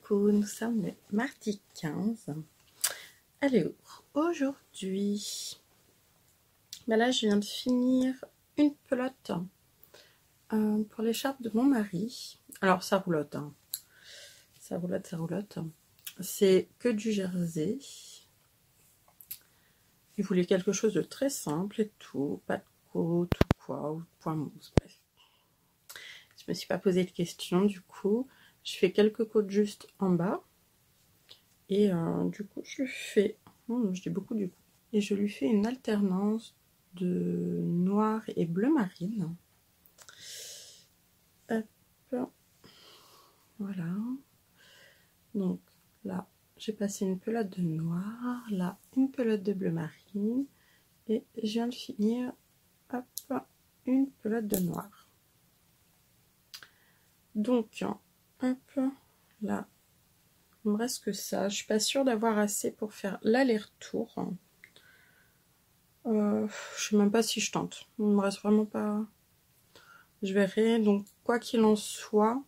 Coucou, nous sommes le mardi 15. Alors, aujourd'hui, là je viens de finir une pelote pour l'écharpe de mon mari. Alors ça roulotte, hein. Ça roulotte. C'est que du jersey. Il voulait quelque chose de très simple et tout, pas de côte ou quoi, ou point mousse, bref. Je me suis pas posé de questions, du coup, je fais quelques côtes juste en bas. Et du coup, je lui fais, je dis beaucoup du coup, et je lui fais une alternance de noir et bleu marine. Hop, voilà. Donc là, j'ai passé une pelote de noir, là, une pelote de bleu marine, et je viens de finir, hop, une pelote de noir. Donc, hop, là, il me reste que ça. Je suis pas sûre d'avoir assez pour faire l'aller-retour. Je sais même pas si je tente. Il me reste vraiment pas. Je verrai. Donc, quoi qu'il en soit,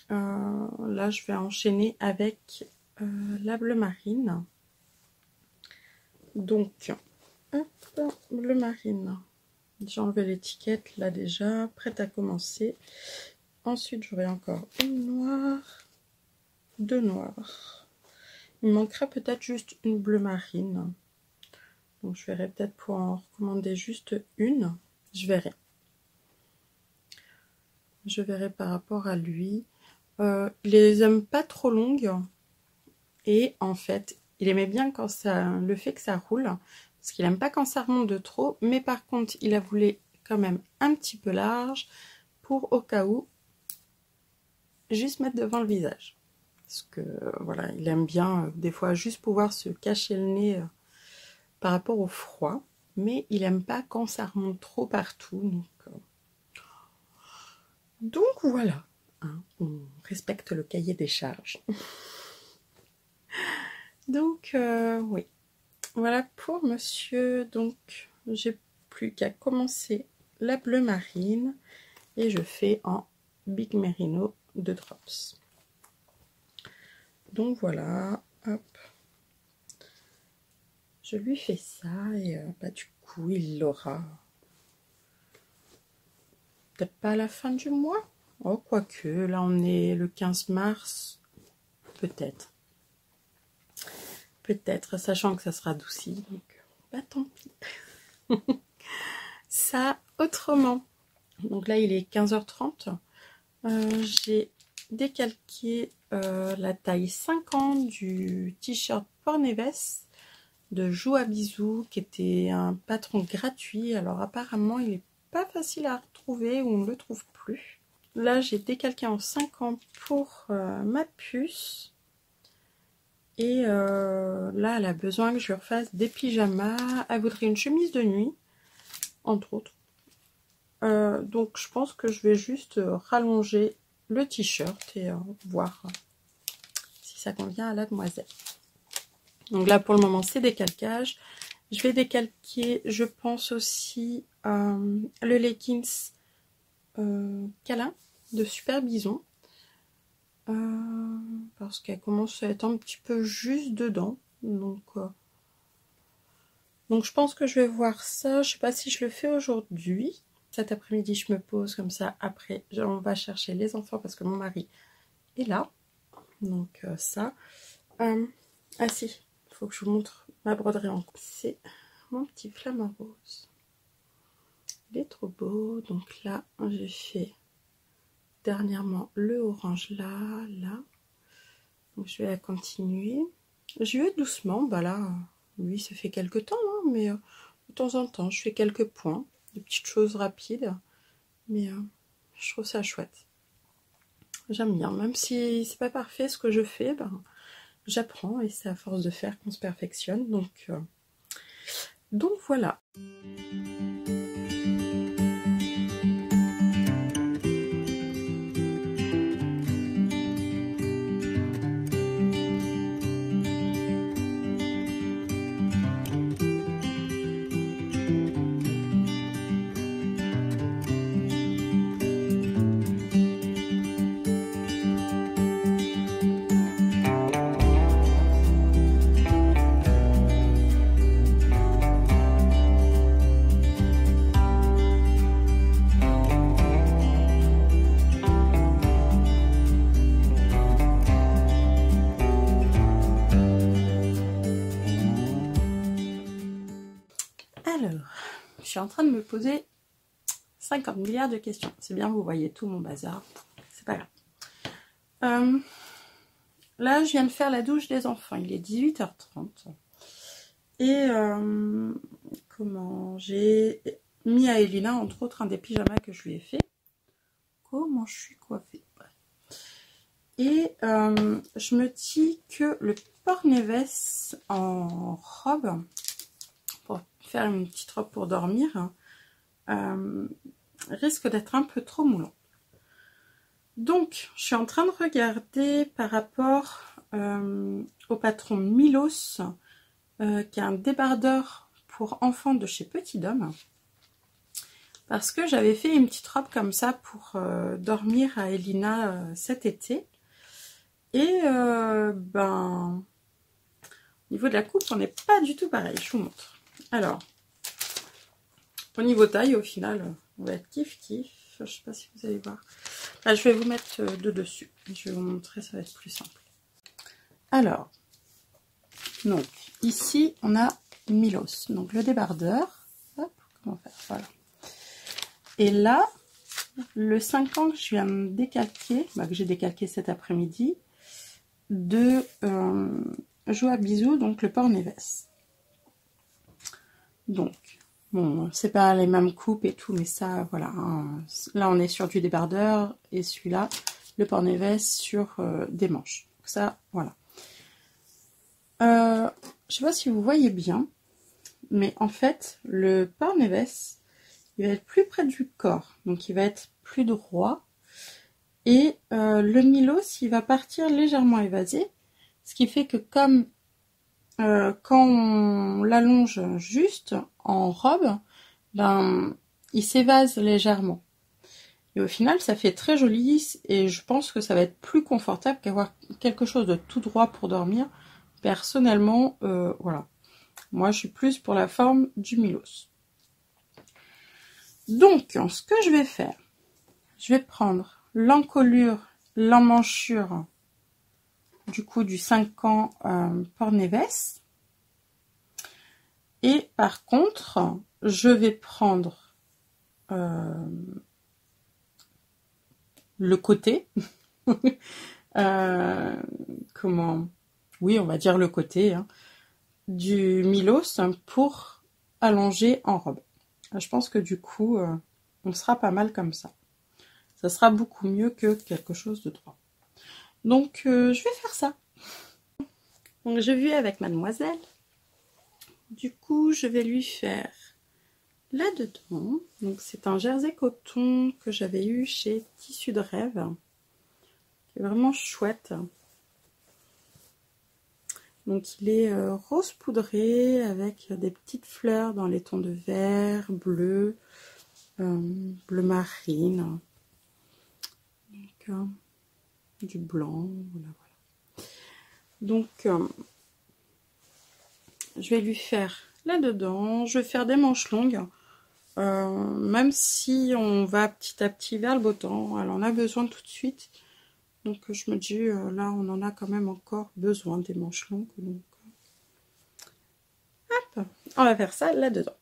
là, je vais enchaîner avec la bleu marine. Donc, hop, bleu marine. J'ai enlevé l'étiquette là déjà, prête à commencer. Ensuite, j'aurai encore une noire, deux noirs. Il me manquera peut-être juste une bleu marine. Donc, je verrai peut-être pour en recommander juste une. Je verrai. Je verrai par rapport à lui. Il les aime pas trop longues. Et en fait, il aimait bien quand ça, le fait que ça roule. Parce qu'il aime pas quand ça remonte de trop. Mais par contre, il a voulu quand même un petit peu large. Pour au cas où, juste mettre devant le visage. Parce que voilà, il aime bien des fois juste pouvoir se cacher le nez par rapport au froid. Mais il aime pas quand ça remonte trop partout. Donc voilà, hein, on respecte le cahier des charges. Donc oui, voilà pour monsieur. Donc j'ai plus qu'à commencer la bleu marine et je fais en Big Merino de drops. Donc voilà, hop, je lui fais ça et du coup il l'aura peut-être pas à la fin du mois. Oh, quoique, là on est le 15 mars, peut-être. Peut-être, sachant que ça sera adouci, donc tant pis. Ça, autrement. Donc là, il est 15h30. J'ai décalqué la taille 50 du t-shirt Porneves de Jou à Bisous, qui était un patron gratuit. Alors apparemment, il n'est pas facile à retrouver ou on ne le trouve plus. Là, j'ai décalqué en 50 pour ma puce. Et là, elle a besoin que je lui refasse des pyjamas. Elle voudrait une chemise de nuit, entre autres. Donc, je pense que je vais juste rallonger le t-shirt et voir si ça convient à la demoiselle. Donc là, pour le moment, c'est décalquage. Je vais décalquer, je pense aussi, le leggings câlin de Super Bison. Parce qu'elle commence à être un petit peu juste dedans. Donc je pense que je vais voir ça. Je sais pas si je le fais aujourd'hui. Cet après-midi, je me pose comme ça. Après, on va chercher les enfants parce que mon mari est là. Donc ça. Ah si, il faut que je vous montre ma broderie en cours. C'est mon petit flamant rose. Il est trop beau. Donc là, j'ai fait dernièrement le orange là. Donc je vais la continuer. Je vais doucement, là, lui ça fait quelques temps, hein, mais de temps en temps je fais quelques points, des petites choses rapides, mais je trouve ça chouette. J'aime bien, même si c'est pas parfait ce que je fais, j'apprends et c'est à force de faire qu'on se perfectionne, donc voilà. Alors, je suis en train de me poser 50 milliards de questions. C'est bien, vous voyez tout mon bazar. C'est pas grave. Là, je viens de faire la douche des enfants. Il est 18h30. Et j'ai mis à Elina, entre autres, un des pyjamas que je lui ai fait. Comment je suis coiffée. Et je me dis que le Pornevès en robe, pour faire une petite robe pour dormir, risque d'être un peu trop moulant. Donc, je suis en train de regarder par rapport au patron Milos, qui est un débardeur pour enfants de chez Petit Dôme. Parce que j'avais fait une petite robe comme ça pour dormir à Elina cet été. Et au niveau de la coupe, on n'est pas du tout pareil. Je vous montre. Alors, au niveau taille, au final, on va être kiff-kiff. Je sais pas si vous allez voir. Là, je vais vous mettre deux dessus. Je vais vous montrer, ça va être plus simple. Alors, donc, ici, on a Milos. Donc, le débardeur. Hop, comment faire? Voilà. Et là, le 5 ans que je viens de décalquer, que j'ai décalqué cet après-midi, de Joie Bisous, donc le Pornevès. Donc, bon, c'est pas les mêmes coupes et tout, mais ça, voilà. Hein. Là, on est sur du débardeur, et celui-là, le Pornevès sur des manches. Donc ça, voilà. Je sais pas si vous voyez bien, mais en fait, le Pornevès, il va être plus près du corps, donc il va être plus droit. Et le Milos, il va partir légèrement évasé, ce qui fait que comme quand on l'allonge juste en robe, il s'évase légèrement. Et au final, ça fait très joli et je pense que ça va être plus confortable qu'avoir quelque chose de tout droit pour dormir. Personnellement, voilà. Moi, je suis plus pour la forme du Milos. Donc, ce que je vais faire, je vais prendre l'encolure, l'emmanchure du coup du 5 ans Pornevès. Et par contre, je vais prendre le côté. Oui, on va dire le côté du Milos pour allonger en robe. Je pense que du coup, on sera pas mal comme ça. Ça sera beaucoup mieux que quelque chose de droit. Donc, je vais faire ça. Donc, je vais avec mademoiselle. Du coup, je vais lui faire là-dedans. Donc, c'est un jersey coton que j'avais eu chez Tissu de Rêve. Qui est vraiment chouette. Donc, il est rose poudré avec des petites fleurs dans les tons de vert, bleu, bleu marine. Donc, du blanc, voilà. Donc, je vais lui faire là-dedans. Je vais faire des manches longues. Même si on va petit à petit vers le beau temps, elle en a besoin tout de suite. Donc, je me dis, là, on en a quand même encore besoin des manches longues. Donc, hop, on va faire ça là-dedans.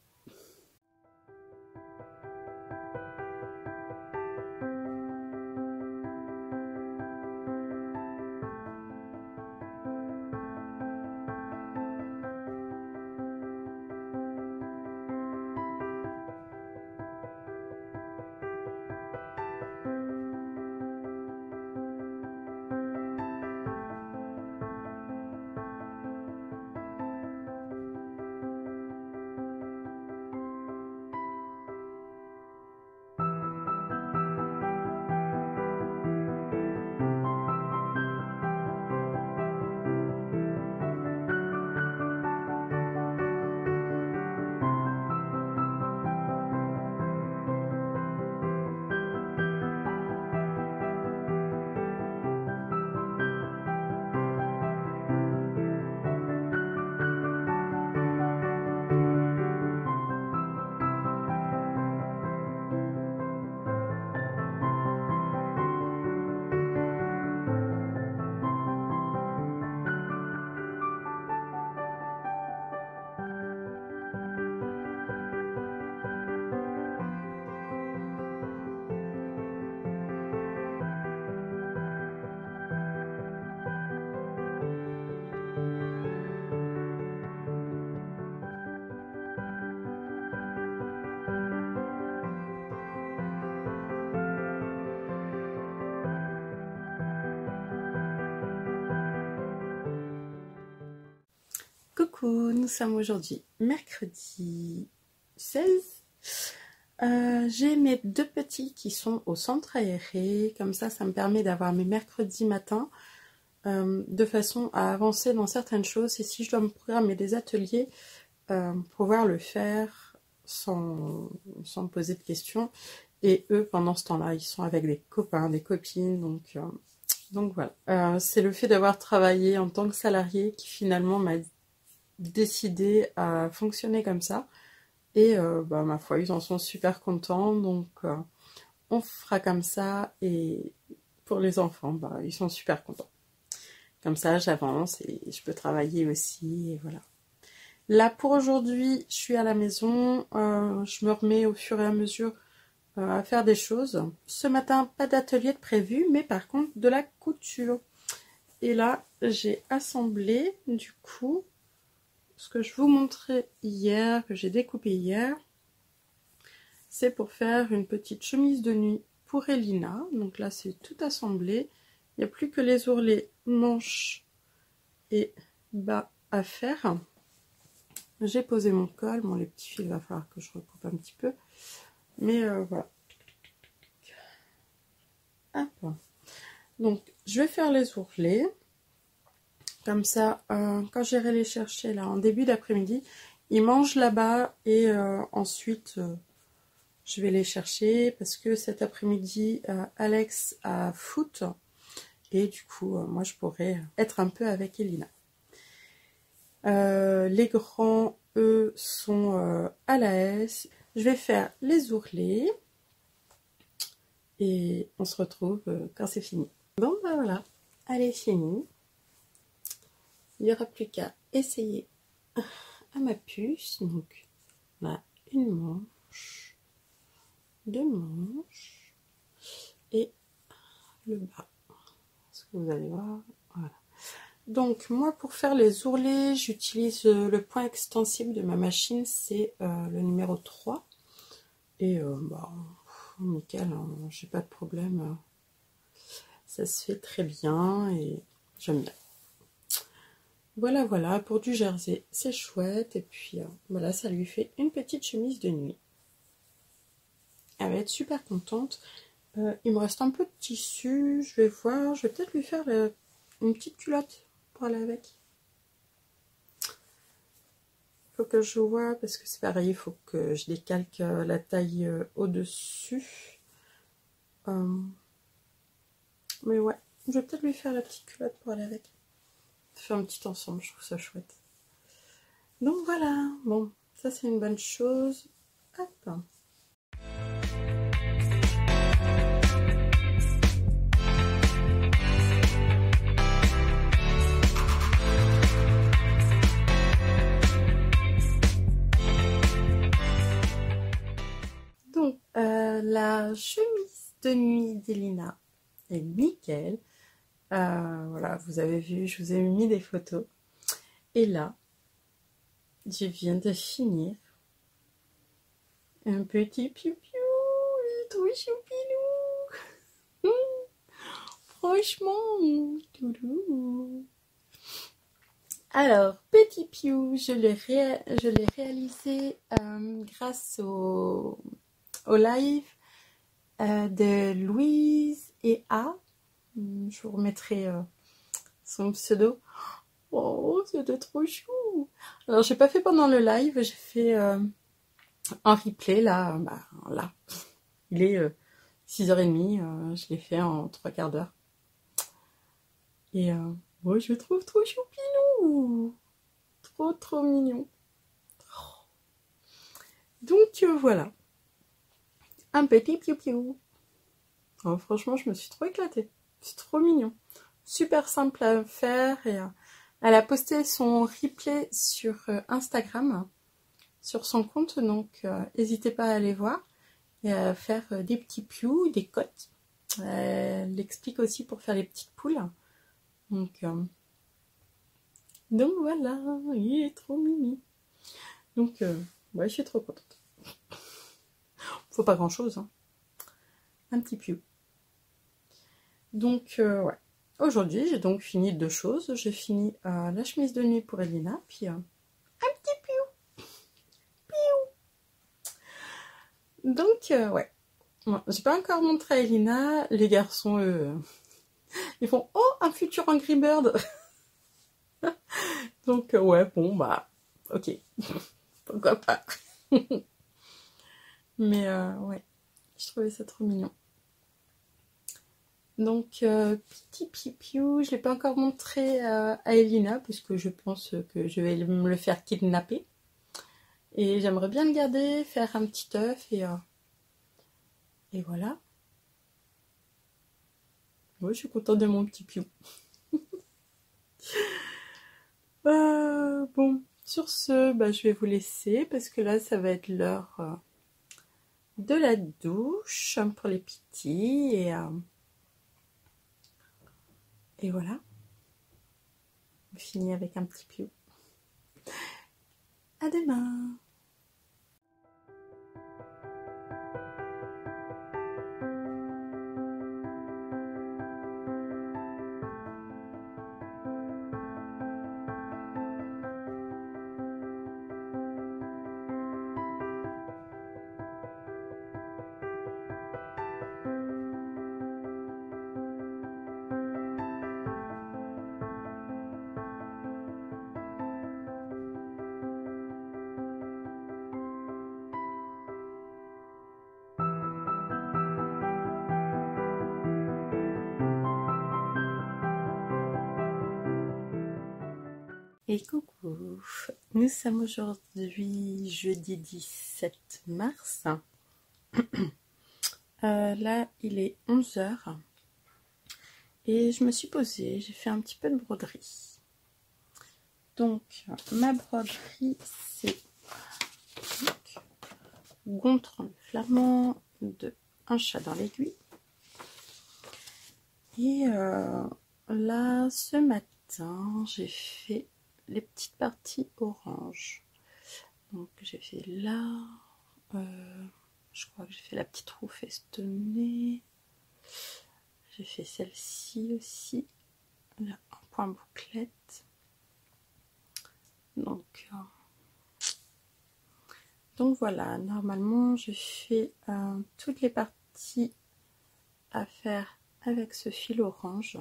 Coucou, nous sommes aujourd'hui mercredi 16. J'ai mes deux petits qui sont au centre aéré, comme ça me permet d'avoir mes mercredis matins de façon à avancer dans certaines choses, et si je dois me programmer des ateliers, pouvoir le faire sans me poser de questions. Et eux, pendant ce temps-là, ils sont avec des copains, des copines, donc voilà. C'est le fait d'avoir travaillé en tant que salarié qui finalement m'a décidé à fonctionner comme ça. Et ma foi, ils en sont super contents, donc on fera comme ça. Et pour les enfants, ils sont super contents. Comme ça, j'avance et je peux travailler aussi, et voilà. Là, pour aujourd'hui, je suis à la maison. Je me remets au fur et à mesure à faire des choses. Ce matin, pas d'atelier de prévu, mais par contre, de la couture. Et là, j'ai assemblé, du coup, ce que je vous montrais hier, que j'ai découpé hier. C'est pour faire une petite chemise de nuit pour Elina. Donc là, c'est tout assemblé. Il n'y a plus que les ourlets, manches et bas à faire. J'ai posé mon col. Bon, les petits fils, il va falloir que je recoupe un petit peu. Mais voilà. Hop. Donc, je vais faire les ourlets. Comme ça, quand j'irai les chercher là en début d'après-midi, ils mangent là-bas et ensuite, je vais les chercher parce que cet après-midi, Alex a foot. Et du coup, moi, je pourrais être un peu avec Elina. Les grands, eux, sont à la S. Je vais faire les ourlets. Et on se retrouve quand c'est fini. Bon, voilà. Elle est finie. Il n'y aura plus qu'à essayer à ma puce. Donc, là, une manche, deux manches et le bas. Ce que vous allez voir, voilà. Donc, moi, pour faire les ourlets, j'utilise le point extensible de ma machine, c'est le numéro 3. Et, nickel, hein, j'ai pas de problème. Ça se fait très bien et j'aime bien. Voilà, pour du jersey, c'est chouette. Et puis, voilà, ça lui fait une petite chemise de nuit. Elle va être super contente. Il me reste un peu de tissu. Je vais voir. Je vais peut-être lui faire une petite culotte pour aller avec. Faut que je vois, parce que c'est pareil, il faut que je décalque la taille au-dessus. Mais ouais, je vais peut-être lui faire la petite culotte pour aller avec. Faire un petit ensemble, je trouve ça chouette. Donc voilà, bon, ça c'est une bonne chose. Hop. Donc, la chemise de nuit d'Elina est nickel. Voilà, vous avez vu, je vous ai mis des photos. Et là, je viens de finir un petit piou-piou. Il est trop choupinou. Franchement, toulou. Alors, petit piou, je l'ai réalisé grâce au live de Louise et A. Je vous remettrai son pseudo. Oh, c'était trop chou. Alors, j'ai pas fait pendant le live, j'ai fait en replay, là. Là. Il est 6h30, je l'ai fait en 3/4 d'heure. Et moi, je le trouve trop choupinou. Trop mignon. Donc, voilà. Un petit piou-piou. Oh, franchement, je me suis trop éclatée. C'est trop mignon. Super simple à faire. Et elle a posté son replay sur Instagram, sur son compte. Donc, n'hésitez pas à aller voir et à faire des petits pious, des cotes. Elle explique aussi pour faire les petites poules. Donc voilà, il est trop mimi. Donc, ouais, je suis trop contente. Faut pas grand chose, hein. Un petit piou. Donc, ouais. Aujourd'hui, j'ai donc fini 2 choses. J'ai fini la chemise de nuit pour Elina, puis Donc, ouais. Bon, j'ai pas encore montré à Elina. Les garçons, eux, ils font « Oh, un futur Angry Bird !» Donc, ouais, bon, bah, ok. Pourquoi pas. Mais, ouais, je trouvais ça trop mignon. Donc, petit pipiou, je l'ai pas encore montré à Elina, parce que je pense que je vais me le faire kidnapper. Et j'aimerais bien le garder, faire un petit œuf, et voilà. Ouais, je suis contente de mon petit piou. Bon, sur ce, bah, je vais vous laisser, parce que là, ça va être l'heure de la douche pour les petits, et voilà. On finit avec un petit piou. À demain! Et coucou, nous sommes aujourd'hui jeudi 17 mars. Là, il est 11 h et je me suis posée, j'ai fait un petit peu de broderie. Donc, ma broderie, c'est Gontran le flamand de Un chat dans l'aiguille. Et là, ce matin, j'ai fait les petites parties orange. Donc j'ai fait là, je crois que j'ai fait la petite roue festonnée, j'ai fait celle-ci aussi, là en point bouclette. Donc voilà, normalement je fais toutes les parties à faire avec ce fil orange.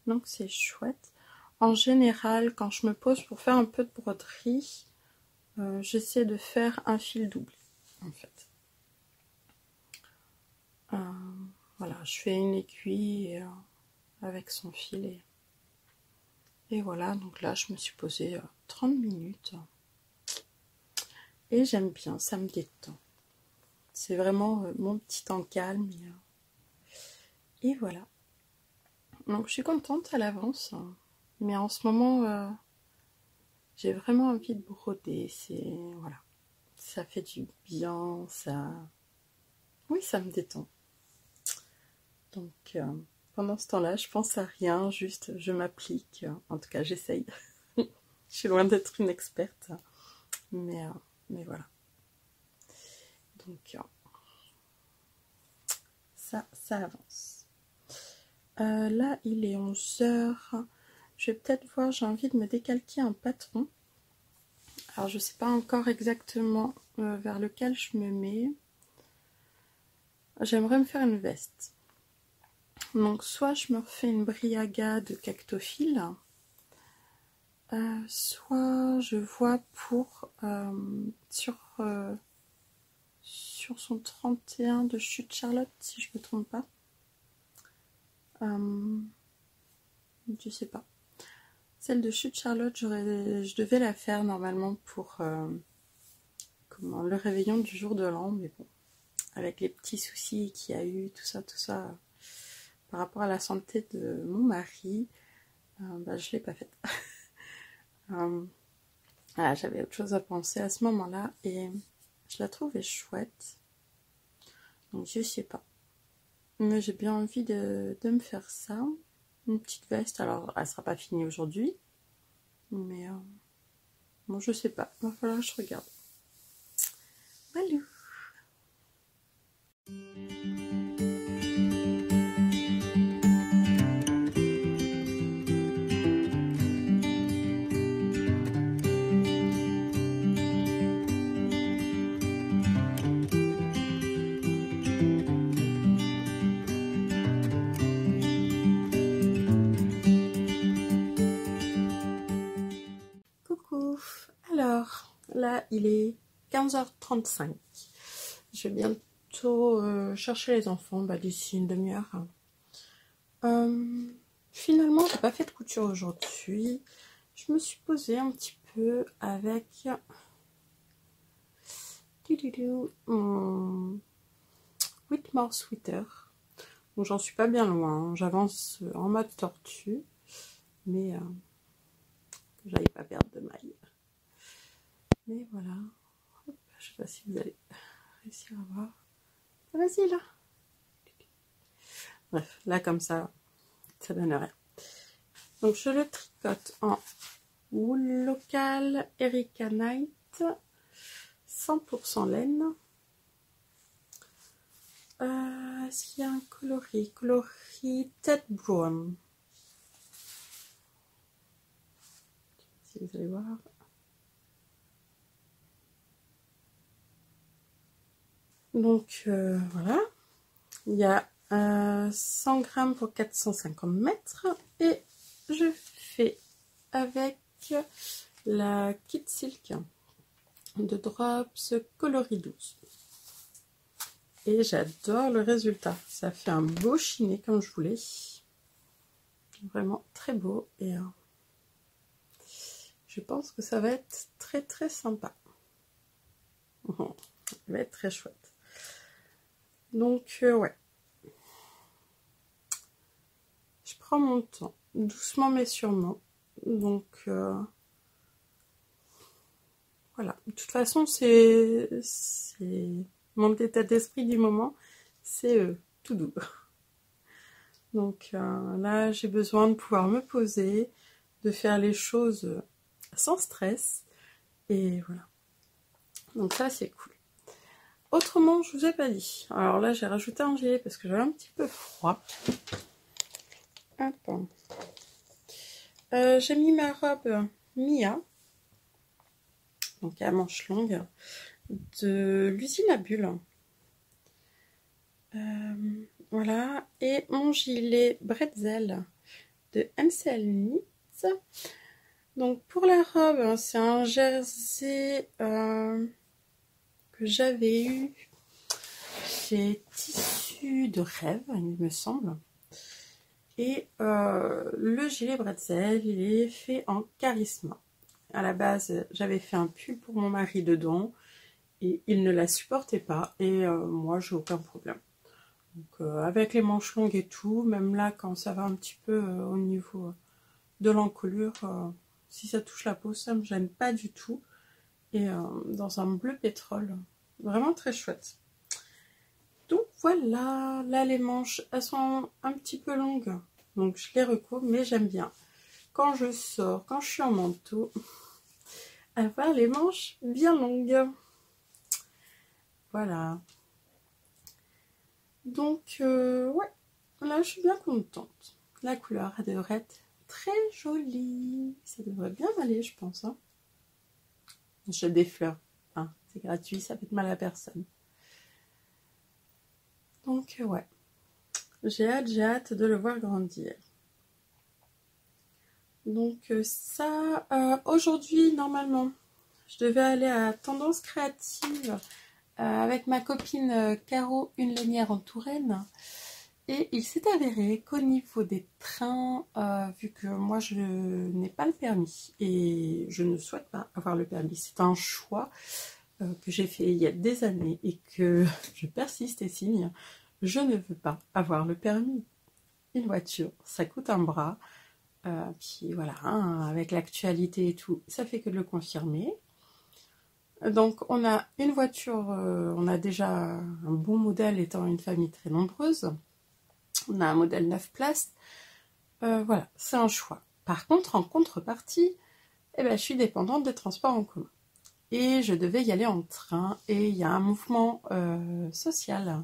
Donc c'est chouette. En général, quand je me pose pour faire un peu de broderie, j'essaie de faire un fil doublé, en fait. Voilà, je fais une aiguille avec son fil. Et voilà, donc là, je me suis posée 30 minutes. Et j'aime bien, ça me détend. C'est vraiment mon petit temps calme. Et voilà. Donc je suis contente à l'avance. Mais en ce moment, j'ai vraiment envie de broder. Voilà. Ça fait du bien, oui, ça me détend. Donc pendant ce temps-là, je pense à rien, juste je m'applique. En tout cas, j'essaye. Je suis loin d'être une experte. Mais voilà. Donc ça avance. Là, il est 11 h. Je vais peut-être voir, j'ai envie de me décalquer un patron. Alors, je ne sais pas encore exactement vers lequel je me mets. J'aimerais me faire une veste. Donc, soit je me refais une briaga de cactophile, soit je vois pour sur son 31 de Chute Charlotte, si je ne me trompe pas. Je sais pas. Celle de Chute Charlotte, je devais la faire normalement pour le réveillon du jour de l'an, mais bon, avec les petits soucis qu'il y a eu, tout ça, par rapport à la santé de mon mari, bah, je l'ai pas faite. Voilà, j'avais autre chose à penser à ce moment-là et je la trouvais chouette. Donc je sais pas. Mais j'ai bien envie de me faire ça. Une petite veste, alors elle sera pas finie aujourd'hui. Mais bon, je sais pas. Il va falloir que je regarde. Walou. coucou. Alors, là, il est 15h35. Je vais bientôt chercher les enfants, d'ici une demi-heure. Finalement, j'ai pas fait de couture aujourd'hui. Je me suis posée un petit peu avec mon Whitmore Sweater. Donc, j'en suis pas bien loin. J'avance en mode tortue, mais j'allais pas perdre de maille. Mais voilà. Hop, je sais pas si vous allez réussir à voir. Vas-y là. Bref, là comme ça donne rien. Donc je le tricote en wool local Erica Knight 100% laine. Est-ce qu'il y a un coloris Ted Brown? Si vous allez voir. Donc voilà, il y a 100 grammes pour 450 mètres et je fais avec la Kit Silk de Drops coloris 12 et j'adore le résultat. Ça fait un beau chiné comme je voulais, vraiment très beau et je pense que ça va être très très sympa. Ça va être très chouette. Donc ouais, je prends mon temps, doucement mais sûrement. Donc voilà, de toute façon c'est mon état d'esprit du moment, c'est tout doux. Donc là j'ai besoin de pouvoir me poser, de faire les choses sans stress et voilà. Donc ça c'est cool. Autrement, je vous ai pas dit. Alors là, j'ai rajouté un gilet parce que j'avais un petit peu froid. Attends. J'ai mis ma robe Mia, donc à manches longues, de l'usine à bulles. Voilà. Et mon gilet Bretzel de MCL Knits. Donc pour la robe, c'est un jersey que j'avais eu chez Tissu de Rêve, il me semble. Et le gilet Bretzel, il est fait en charisme. À la base, j'avais fait un pull pour mon mari dedans et il ne la supportait pas. Et moi, j'ai aucun problème. Donc, avec les manches longues et tout, même là, quand ça va un petit peu au niveau de l'encolure, si ça touche la peau, ça me gêne pas du tout. Et dans un bleu pétrole, vraiment très chouette. Donc voilà, là les manches, elles sont un petit peu longues. Donc je les recouvre, mais j'aime bien. Quand je sors, quand je suis en manteau, avoir les manches bien longues. Voilà. Donc ouais, là je suis bien contente. La couleur, elle devrait être très jolie. Ça devrait bien aller, je pense. Hein. J'achète des fleurs. Hein, c'est gratuit, ça fait de mal à personne. Donc ouais, j'ai hâte de le voir grandir. Donc ça, aujourd'hui, normalement, je devais aller à Tendance Créative avec ma copine Caro, une lainière en Touraine. Et il s'est avéré qu'au niveau des trains, vu que moi je n'ai pas le permis et je ne souhaite pas avoir le permis, c'est un choix que j'ai fait il y a des années et que je persiste et signe, je ne veux pas avoir le permis. Une voiture, ça coûte un bras. Puis voilà, hein, avec l'actualité et tout, ça fait que de le confirmer. Donc on a une voiture, on a déjà un bon modèle étant une famille très nombreuse. On a un modèle 9 places. Voilà, c'est un choix. Par contre, en contrepartie, je suis dépendante des transports en commun. Et je devais y aller en train. Et il y a un mouvement social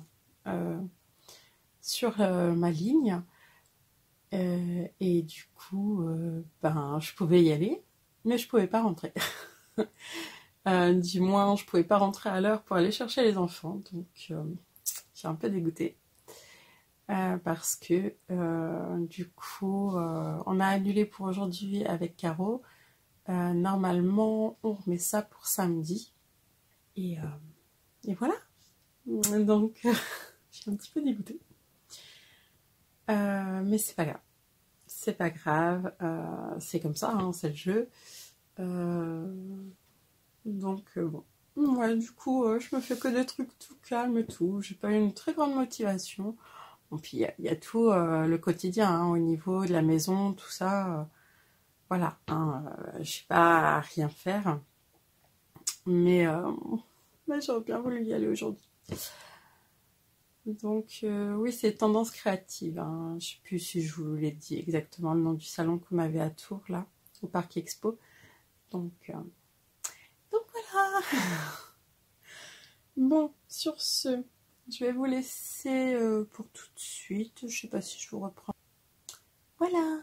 sur ma ligne. Et du coup, je pouvais y aller, mais je pouvais pas rentrer. Du moins, je pouvais pas rentrer à l'heure pour aller chercher les enfants, donc je suis un peu dégoûtée. Parce que du coup, on a annulé pour aujourd'hui avec Caro, Normalement, on remet ça pour samedi. Et voilà. Donc, je suis un petit peu dégoûtée. Mais c'est pas grave. C'est pas grave. C'est comme ça, hein, c'est le jeu. Donc, bon. Ouais, du coup, je me fais que des trucs tout calmes et tout. J'ai pas eu une très grande motivation. Bon, puis il y a tout le quotidien, hein, au niveau de la maison, tout ça. Voilà, hein, je sais pas à rien faire. Mais j'aurais bien voulu y aller aujourd'hui. Donc, oui, c'est Tendance Créative. Hein. Je sais plus si je vous l'ai dit exactement le nom du salon qu'on avait à Tours, là, au Parc Expo. Donc voilà. Bon, sur ce, je vais vous laisser pour tout de suite. Je sais pas si je vous reprends. Voilà.